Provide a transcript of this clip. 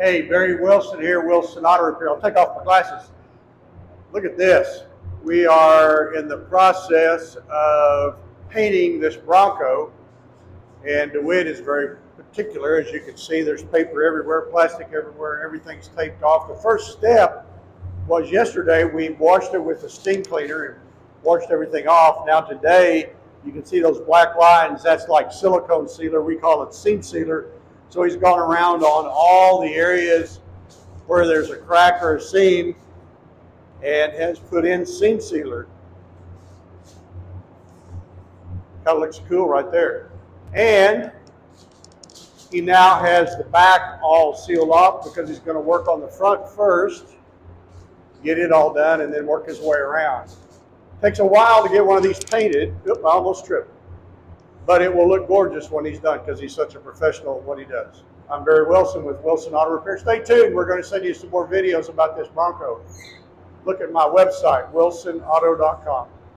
Hey, Barry Wilson here, Wilson Auto Repair. I'll take off my glasses. Look at this. We are in the process of painting this Bronco, and DeWitt is very particular. As you can see, there's paper everywhere, plastic everywhere, everything's taped off. The first step was yesterday we washed it with a steam cleaner and washed everything off. Now today, you can see those black lines. That's like silicone sealer. We call it seam sealer. So he's gone around on all the areas where there's a crack or a seam and has put in seam sealer. Kind of looks cool right there. And he now has the back all sealed off because he's going to work on the front first, get it all done, and then work his way around. Takes a while to get one of these painted. Oop, I almost tripped. But it will look gorgeous when he's done because he's such a professional at what he does. I'm Barry Wilson with Wilson Auto Repair. Stay tuned. We're going to send you some more videos about this Bronco. Look at my website, wilsonauto.com.